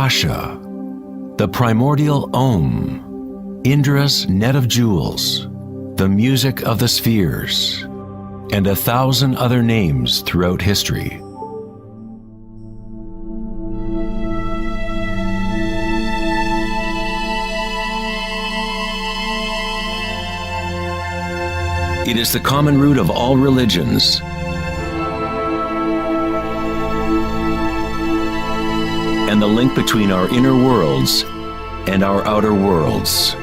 Akasha, the primordial Om, Indra's net of jewels, the music of the spheres, and 1,000 other names throughout history. It is the common root of all religions, and the link between our inner worlds and our outer worlds.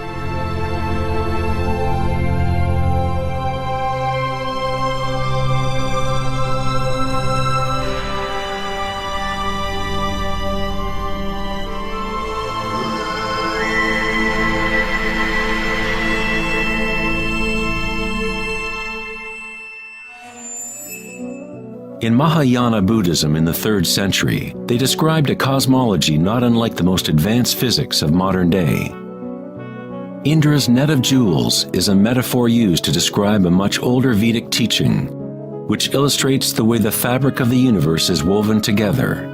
In Mahayana Buddhism in the 3rd century, they described a cosmology not unlike the most advanced physics of modern day. Indra's net of jewels is a metaphor used to describe a much older Vedic teaching, which illustrates the way the fabric of the universe is woven together.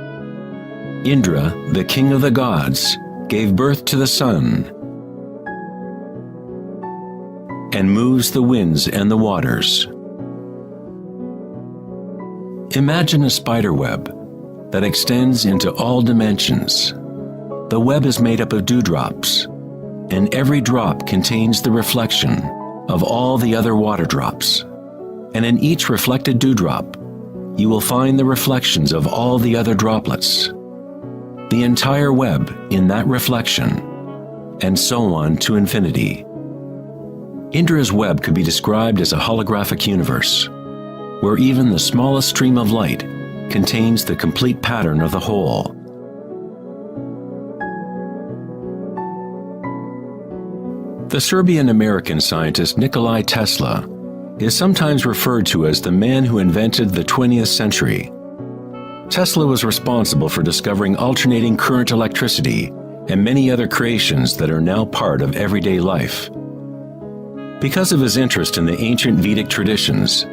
Indra, the king of the gods, gave birth to the sun and moves the winds and the waters. Imagine a spider web that extends into all dimensions. The web is made up of dewdrops, and every drop contains the reflection of all the other water drops. And in each reflected dewdrop, you will find the reflections of all the other droplets. The entire web in that reflection, and so on to infinity. Indra's web could be described as a holographic universe, where even the smallest stream of light contains the complete pattern of the whole. The Serbian-American scientist Nikola Tesla is sometimes referred to as the man who invented the 20th century. Tesla was responsible for discovering alternating current electricity and many other creations that are now part of everyday life. Because of his interest in the ancient Vedic traditions,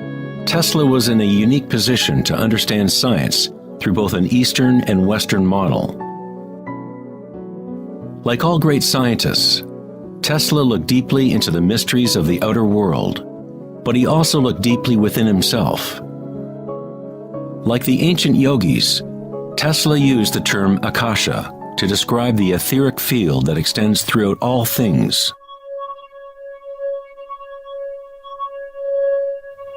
Tesla was in a unique position to understand science through both an Eastern and Western model. Like all great scientists, Tesla looked deeply into the mysteries of the outer world, but he also looked deeply within himself. Like the ancient yogis, Tesla used the term Akasha to describe the etheric field that extends throughout all things.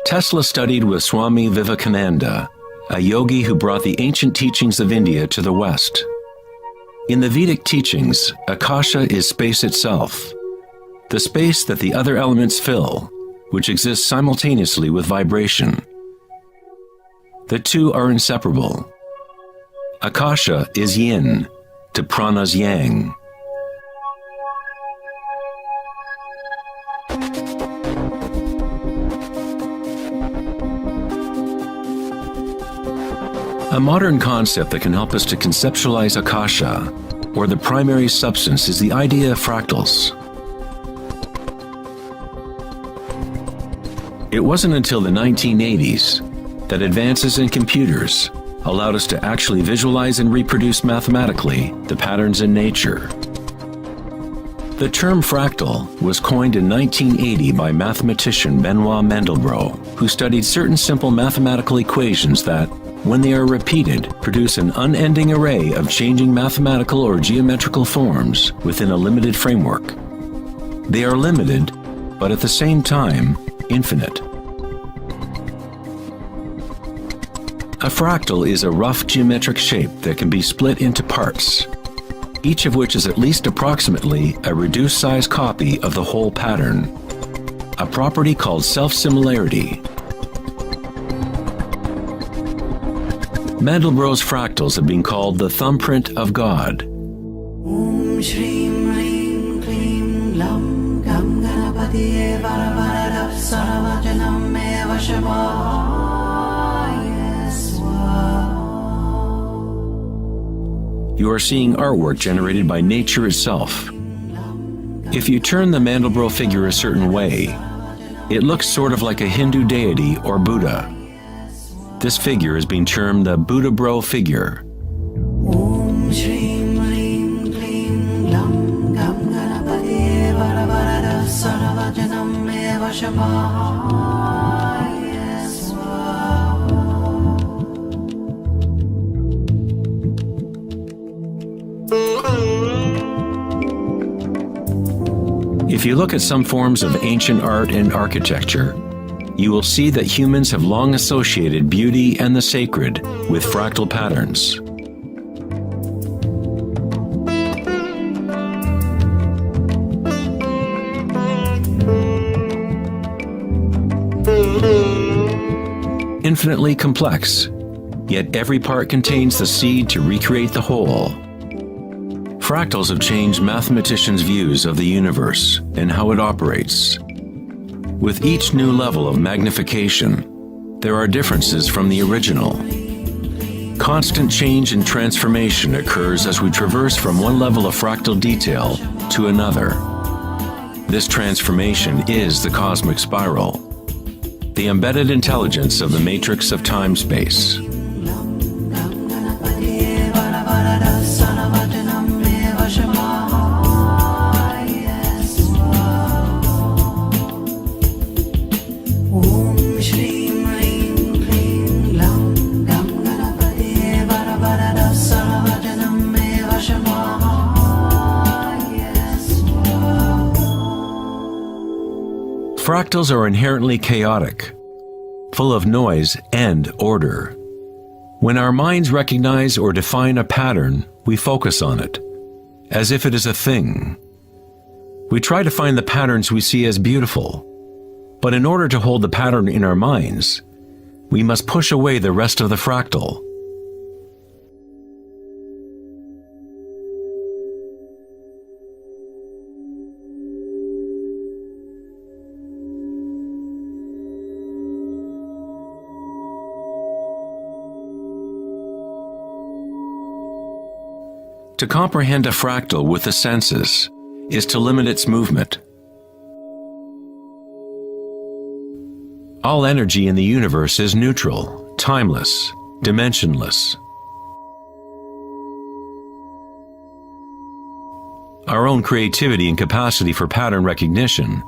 Tesla studied with Swami Vivekananda, a yogi who brought the ancient teachings of India to the West. In the Vedic teachings, Akasha is space itself, the space that the other elements fill, which exists simultaneously with vibration. The two are inseparable. Akasha is yin to prana's yang. A modern concept that can help us to conceptualize Akasha, or the primary substance, is the idea of fractals. It wasn't until the 1980s that advances in computers allowed us to actually visualize and reproduce mathematically the patterns in nature. The term fractal was coined in 1980 by mathematician Benoit Mandelbrot, who studied certain simple mathematical equations that, when they are repeated, produce an unending array of changing mathematical or geometrical forms within a limited framework. They are limited, but at the same time, infinite. A fractal is a rough geometric shape that can be split into parts, each of which is at least approximately a reduced size copy of the whole pattern, a property called self-similarity. Mandelbrot's fractals have been called the thumbprint of God. Om Shrim Rim Klim Lam Gam Ganapatiye Varavaradav Saravajanam Eva Shavaya Swaha. You are seeing artwork generated by nature itself. If you turn the Mandelbrot figure a certain way, it looks sort of like a Hindu deity or Buddha. This figure is being termed the Buddha Bro figure. Om Shrim Rim If you look at some forms of ancient art and architecture, you will see that humans have long associated beauty and the sacred with fractal patterns. Infinitely complex, yet every part contains the seed to recreate the whole. Fractals have changed mathematicians' views of the universe and how it operates. With each new level of magnification, there are differences from the original. Constant change and transformation occurs as we traverse from one level of fractal detail to another. This transformation is the cosmic spiral, the embedded intelligence of the matrix of time-space. Fractals are inherently chaotic, full of noise and order. When our minds recognize or define a pattern, we focus on it, as if it is a thing. We try to find the patterns we see as beautiful, but in order to hold the pattern in our minds, we must push away the rest of the fractal. To comprehend a fractal with the senses is to limit its movement. All energy in the universe is neutral, timeless, dimensionless. Our own creativity and capacity for pattern recognition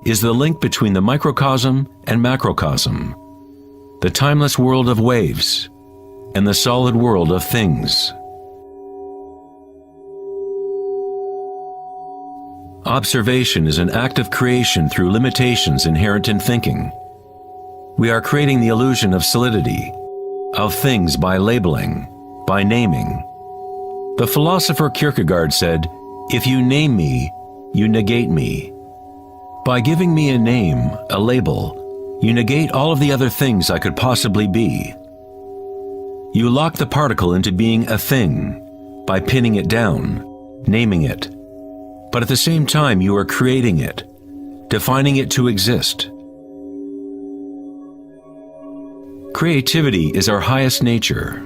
is the link between the microcosm and macrocosm, the timeless world of waves, and the solid world of things. Observation is an act of creation through limitations inherent in thinking. We are creating the illusion of solidity, of things by labeling, by naming. The philosopher Kierkegaard said, "If you name me, you negate me." By giving me a name, a label, you negate all of the other things I could possibly be. You lock the particle into being a thing by pinning it down, naming it. But at the same time, you are creating it, defining it to exist. Creativity is our highest nature.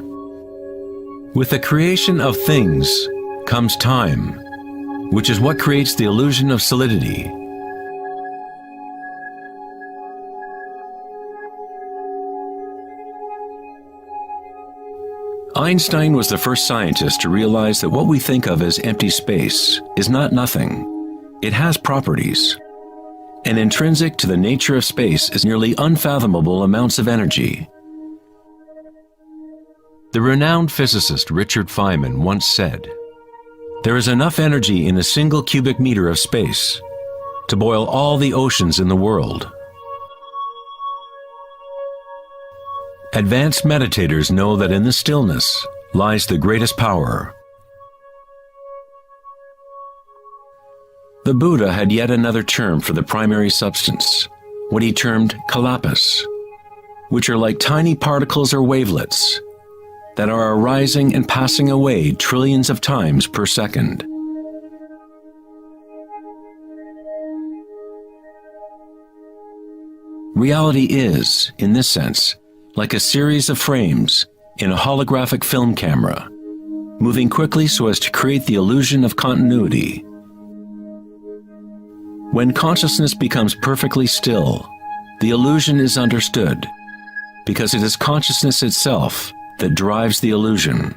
With the creation of things comes time, which is what creates the illusion of solidity. Einstein was the first scientist to realize that what we think of as empty space is not nothing. It has properties. And intrinsic to the nature of space is nearly unfathomable amounts of energy. The renowned physicist Richard Feynman once said, "There is enough energy in a single cubic meter of space to boil all the oceans in the world." Advanced meditators know that in the stillness lies the greatest power. The Buddha had yet another term for the primary substance, what he termed kalpas, which are like tiny particles or wavelets that are arising and passing away trillions of times per second. Reality is, in this sense, like a series of frames in a holographic film camera, moving quickly so as to create the illusion of continuity. When consciousness becomes perfectly still, the illusion is understood, because it is consciousness itself that drives the illusion.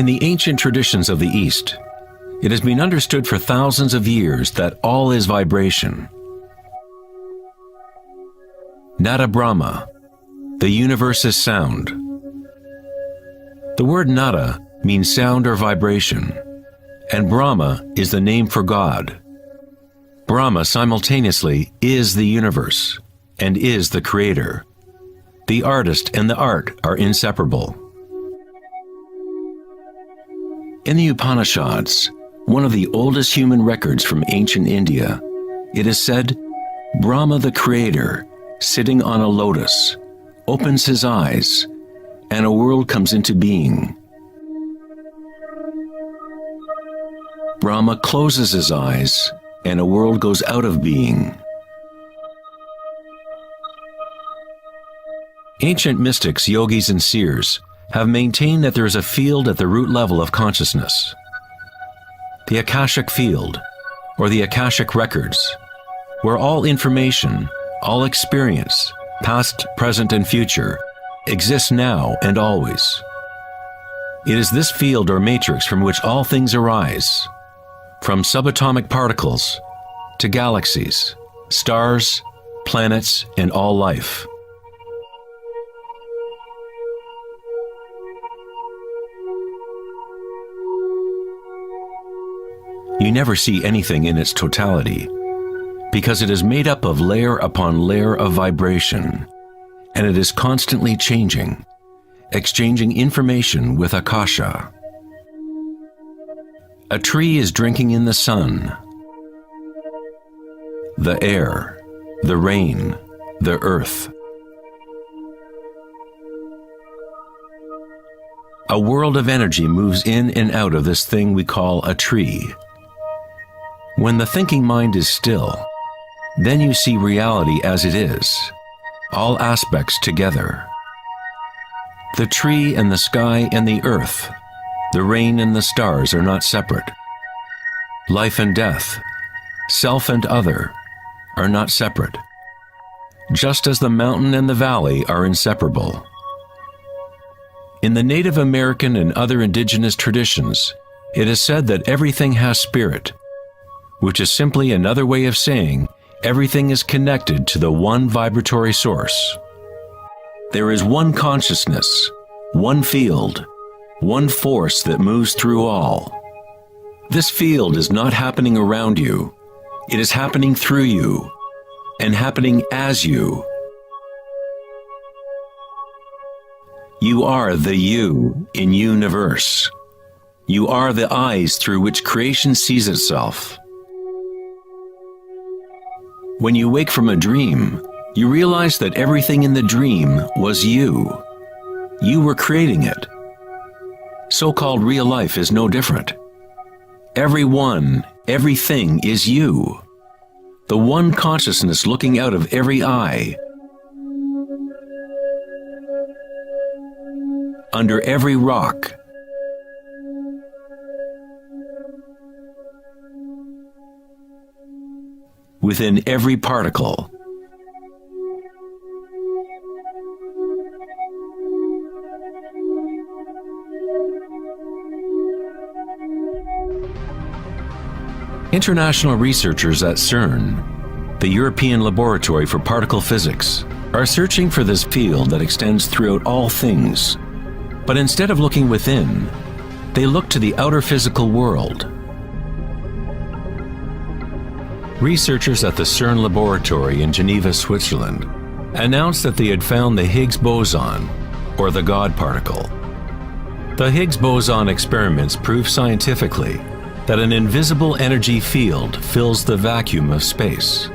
In the ancient traditions of the East, it has been understood for thousands of years that all is vibration. Nada Brahma, the universe is sound. The word nada means sound or vibration, and Brahma is the name for God. Brahma simultaneously is the universe and is the creator. The artist and the art are inseparable. In the Upanishads, one of the oldest human records from ancient India, it is said, Brahma the creator, sitting on a lotus, opens his eyes, and a world comes into being. Brahma closes his eyes, and a world goes out of being. Ancient mystics, yogis, and seers have maintained that there is a field at the root level of consciousness. The Akashic field, or the Akashic records, where all information, all experience, past, present, and future, exists now and always. It is this field or matrix from which all things arise, from subatomic particles to galaxies, stars, planets, and all life. You never see anything in its totality, because it is made up of layer upon layer of vibration, and it is constantly changing, exchanging information with Akasha. A tree is drinking in the sun, the air, the rain, the earth. A world of energy moves in and out of this thing we call a tree. When the thinking mind is still, then you see reality as it is, all aspects together. The tree and the sky and the earth, the rain and the stars are not separate. Life and death, self and other, are not separate, just as the mountain and the valley are inseparable. In the Native American and other indigenous traditions, it is said that everything has spirit, which is simply another way of saying everything is connected to the one vibratory source. There is one consciousness, one field, one force that moves through all. This field is not happening around you, it is happening through you, and happening as you. You are the you in universe. You are the eyes through which creation sees itself. When you wake from a dream, you realize that everything in the dream was you. You were creating it. So-called real life is no different. Everyone, everything is you. The one consciousness looking out of every eye. Under every rock. Within every particle. International researchers at CERN, the European Laboratory for Particle Physics, are searching for this field that extends throughout all things. But instead of looking within, they look to the outer physical world. Researchers at the CERN laboratory in Geneva, Switzerland, announced that they had found the Higgs boson, or the God particle. The Higgs boson experiments prove scientifically that an invisible energy field fills the vacuum of space.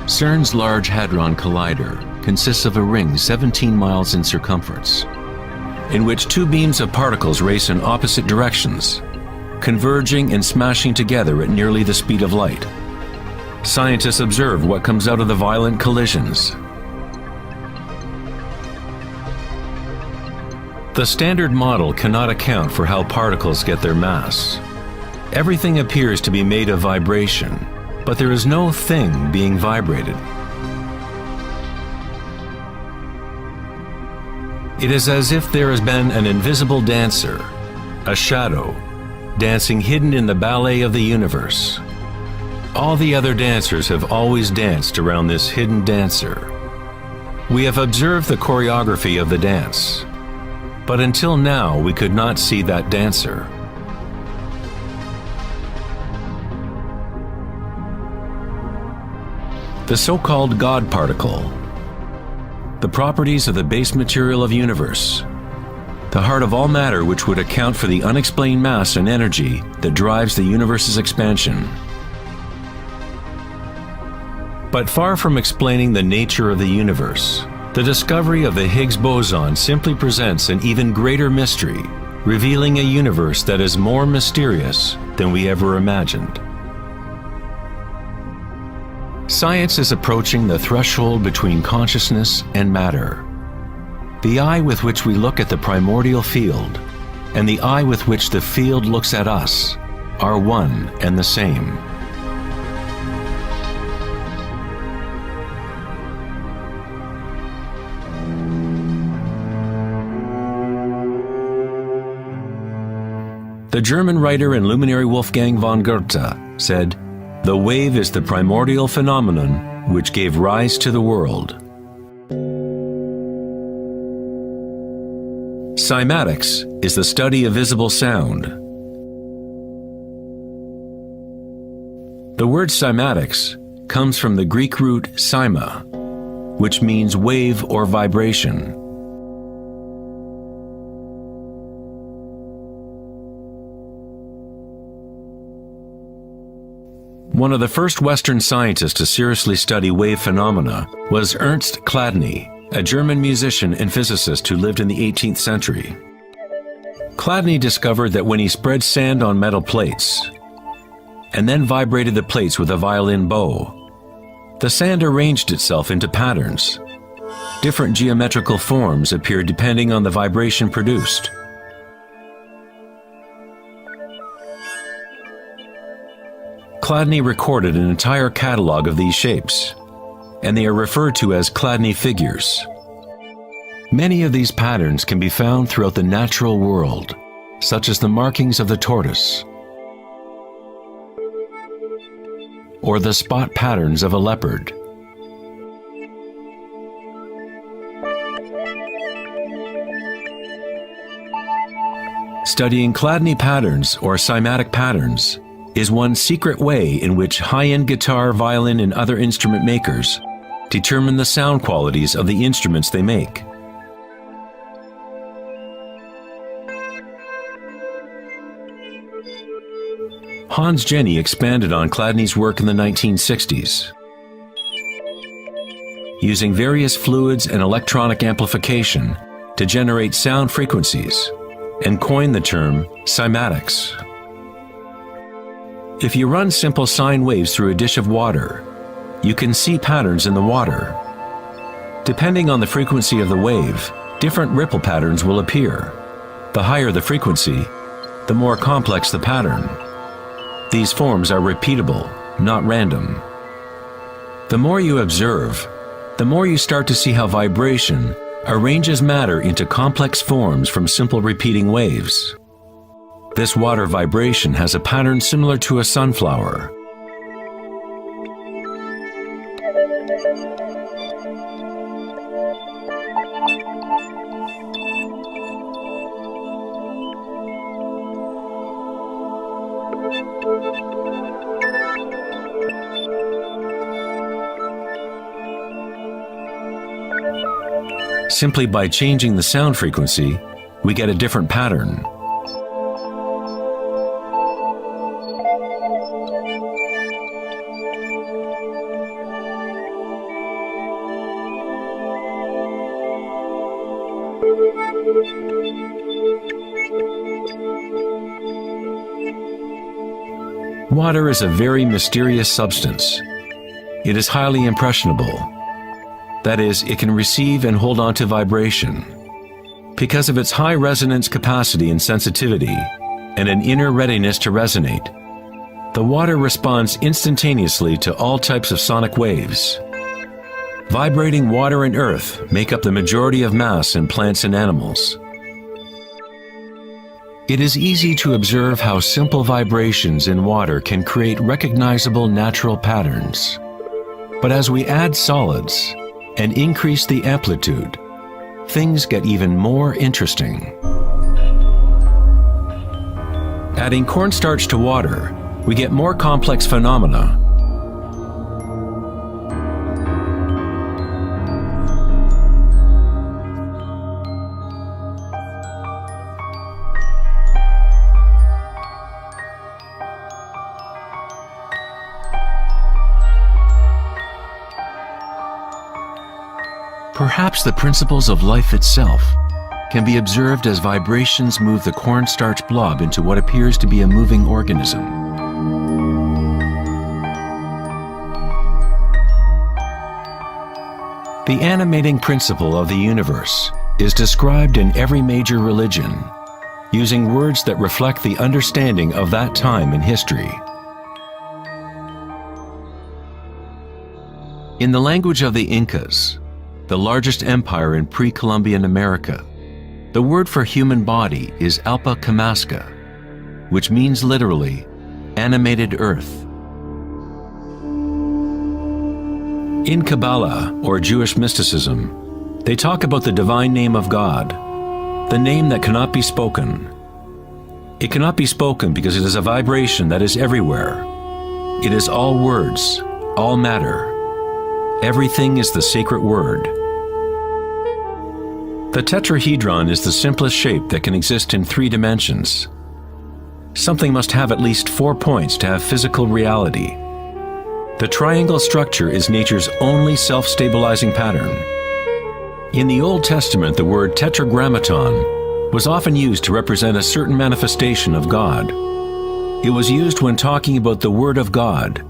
CERN's Large Hadron Collider consists of a ring 17 miles in circumference, in which two beams of particles race in opposite directions, converging and smashing together at nearly the speed of light. Scientists observe what comes out of the violent collisions. The standard model cannot account for how particles get their mass. Everything appears to be made of vibration, but there is no thing being vibrated. It is as if there has been an invisible dancer, a shadow, dancing hidden in the ballet of the universe. All the other dancers have always danced around this hidden dancer. We have observed the choreography of the dance, but until now we could not see that dancer. The so-called God particle, the properties of the base material of universe, the heart of all matter which would account for the unexplained mass and energy that drives the universe's expansion. But far from explaining the nature of the universe, the discovery of the Higgs boson simply presents an even greater mystery, revealing a universe that is more mysterious than we ever imagined. Science is approaching the threshold between consciousness and matter. The eye with which we look at the primordial field and the eye with which the field looks at us are one and the same. The German writer and luminary Wolfgang von Goethe said, "The wave is the primordial phenomenon which gave rise to the world." Cymatics is the study of visible sound. The word cymatics comes from the Greek root cyma, which means wave or vibration. One of the first Western scientists to seriously study wave phenomena was Ernst Chladni, a German musician and physicist who lived in the 18th century. Chladni discovered that when he spread sand on metal plates and then vibrated the plates with a violin bow, the sand arranged itself into patterns. Different geometrical forms appeared depending on the vibration produced. Chladni recorded an entire catalog of these shapes, and they are referred to as Chladni figures. Many of these patterns can be found throughout the natural world, such as the markings of the tortoise, or the spot patterns of a leopard. Studying Chladni patterns or cymatic patterns is one secret way in which high-end guitar, violin, and other instrument makers determine the sound qualities of the instruments they make. Hans Jenny expanded on Chladni's work in the 1960s. Using various fluids and electronic amplification to generate sound frequencies, and coined the term cymatics. If you run simple sine waves through a dish of water, you can see patterns in the water. Depending on the frequency of the wave, different ripple patterns will appear. The higher the frequency, the more complex the pattern. These forms are repeatable, not random. The more you observe, the more you start to see how vibration arranges matter into complex forms from simple repeating waves. This water vibration has a pattern similar to a sunflower. Simply by changing the sound frequency, we get a different pattern. Water is a very mysterious substance. It is highly impressionable. That is, it can receive and hold on to vibration. Because of its high resonance capacity and sensitivity, and an inner readiness to resonate, the water responds instantaneously to all types of sonic waves. Vibrating water and earth make up the majority of mass in plants and animals. It is easy to observe how simple vibrations in water can create recognizable natural patterns. But as we add solids and increase the amplitude, things get even more interesting. Adding cornstarch to water, we get more complex phenomena. Perhaps the principles of life itself can be observed as vibrations move the cornstarch blob into what appears to be a moving organism. The animating principle of the universe is described in every major religion, using words that reflect the understanding of that time in history. In the language of the Incas, the largest empire in pre-Columbian America, the word for human body is Alpa Kamasca, which means literally, animated earth. In Kabbalah, or Jewish mysticism, they talk about the divine name of God, the name that cannot be spoken. It cannot be spoken because it is a vibration that is everywhere. It is all words, all matter. Everything is the sacred word. The tetrahedron is the simplest shape that can exist in 3 dimensions. Something must have at least 4 points to have physical reality. The triangle structure is nature's only self-stabilizing pattern. In the Old Testament, the word tetragrammaton was often used to represent a certain manifestation of God. It was used when talking about the Word of God,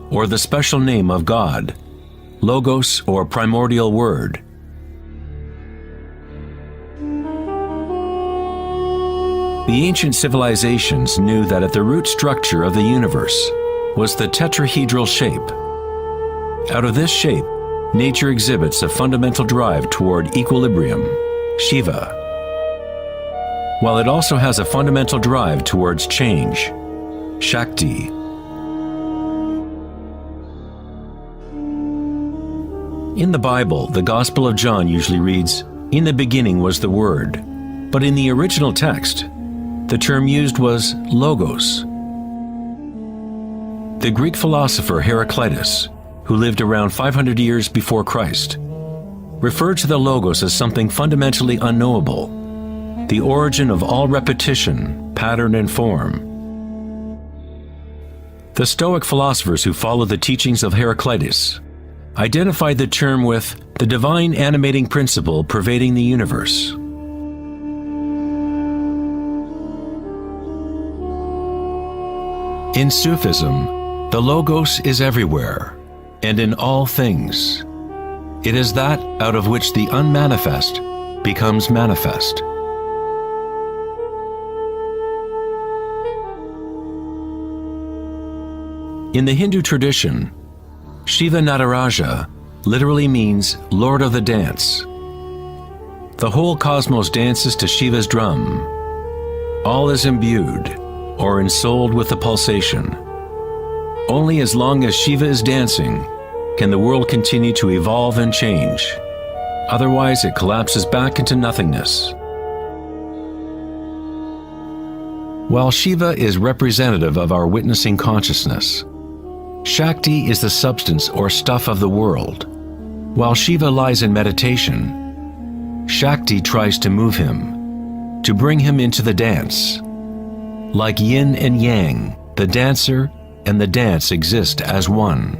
or the special name of God, Logos or primordial word. The ancient civilizations knew that at the root structure of the universe was the tetrahedral shape. Out of this shape, nature exhibits a fundamental drive toward equilibrium, Shiva, while it also has a fundamental drive towards change, Shakti. In the Bible, the Gospel of John usually reads, "In the beginning was the Word," but in the original text, the term used was logos. The Greek philosopher Heraclitus, who lived around 500 years before Christ, referred to the logos as something fundamentally unknowable, the origin of all repetition, pattern, and form. The Stoic philosophers who followed the teachings of Heraclitus identified the term with the divine animating principle pervading the universe. In Sufism, the Logos is everywhere and in all things. It is that out of which the unmanifest becomes manifest. In the Hindu tradition, Shiva Nataraja literally means Lord of the Dance. The whole cosmos dances to Shiva's drum. All is imbued or ensouled with the pulsation. Only as long as Shiva is dancing can the world continue to evolve and change. Otherwise, it collapses back into nothingness. While Shiva is representative of our witnessing consciousness, Shakti is the substance or stuff of the world. While Shiva lies in meditation, Shakti tries to move him, to bring him into the dance. Like yin and yang, the dancer and the dance exist as one.